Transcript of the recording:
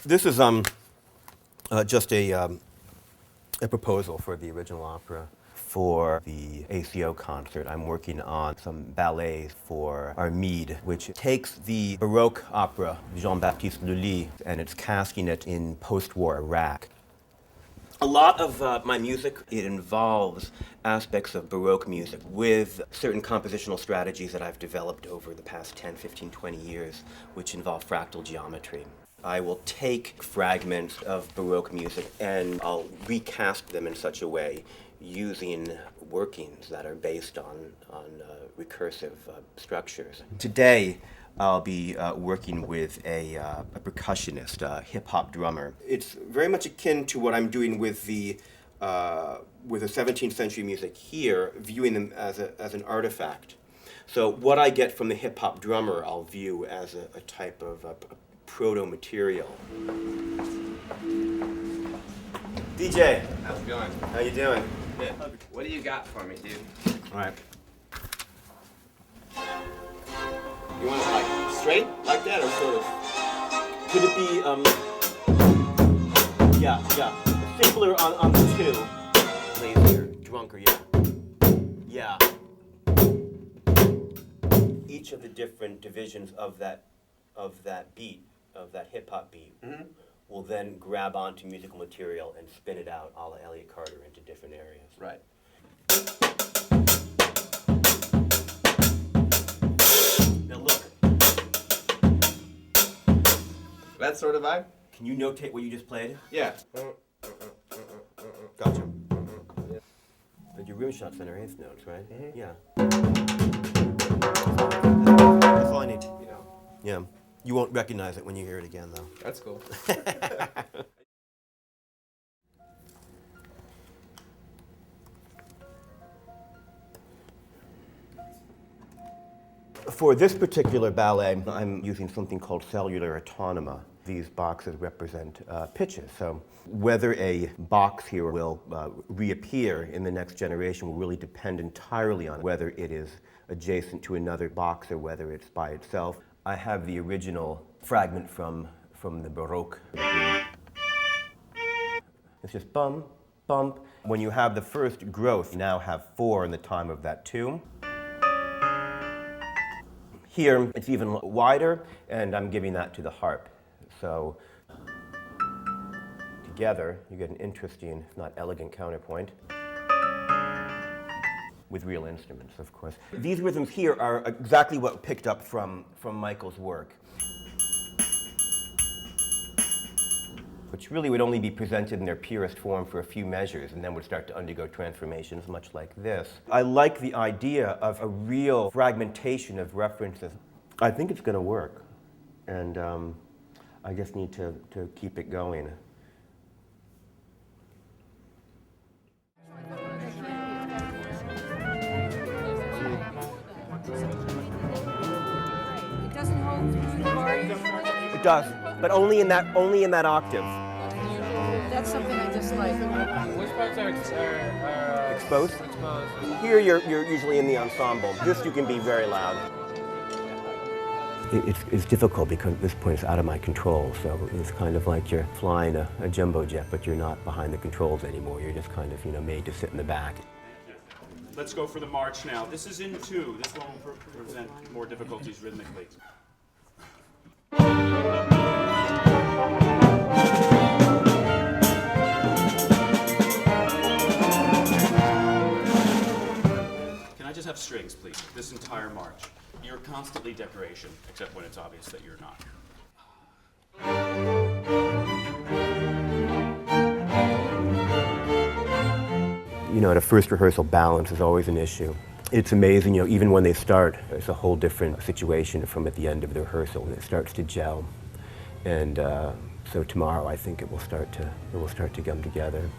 This is just a proposal for the original opera. For the ACO concert, I'm working on some ballets for Armide, which takes the Baroque opera, Jean-Baptiste Lully, and it's casting it in post-war Iraq. A lot of my music, it involves aspects of Baroque music with certain compositional strategies that I've developed over the past 10, 15, 20 years, which involve fractal geometry. I will take fragments of Baroque music and I'll recast them in such a way using workings that are based on recursive structures. Today, I'll be working with a percussionist, a hip-hop drummer. It's very much akin to what I'm doing with the 17th century music here, viewing them as an artifact. So what I get from the hip-hop drummer, I'll view as a type of proto-material. DJ, how's it going? How you doing? Good. What do you got for me, dude? All right. You want it like straight, like that, or sort of? Could it be, yeah. Simpler on the two. Lazier, drunker, yeah. Each of the different divisions of that beat, of that hip-hop beat, will then grab onto musical material and spin it out a la Elliott Carter into different areas. Right. Now look. That sort of vibe? Can you notate what you just played? Yeah. Gotcha. But your room shot's on our eighth notes, right? Yeah. That's all I need. You know. Yeah. You won't recognize it when you hear it again, though. That's cool. For this particular ballet, I'm using something called cellular autonoma. These boxes represent pitches. So whether a box here will reappear in the next generation will really depend entirely on whether it is adjacent to another box or whether it's by itself. I have the original fragment from the Baroque. It's just bum, bump. When you have the first growth, you now have 4 in the time of that 2. Here, it's even wider, and I'm giving that to the harp. So together, you get an interesting, if not elegant, counterpoint with real instruments, of course. These rhythms here are exactly what picked up from Michael's work, which really would only be presented in their purest form for a few measures and then would start to undergo transformations much like this. I like the idea of a real fragmentation of references. I think it's going to work, and I just need to keep it going. It doesn't hold the bar. It does, but only in that octave. That's something I dislike. Which parts are Exposed? exposed? Here you're usually in the ensemble. This you can be very loud. It's difficult because at this point it's out of my control, so it's kind of like you're flying a jumbo jet, but you're not behind the controls anymore. You're just kind of, made to sit in the back. Let's go for the march now. This is in 2. This one will present more difficulties rhythmically. Can I just have strings, please? This entire march. You're constantly decoration, except when it's obvious that you're not. At a first rehearsal, balance is always an issue. It's amazing, even when they start, it's a whole different situation from at the end of the rehearsal when it starts to gel. And so tomorrow, I think it will start to come together.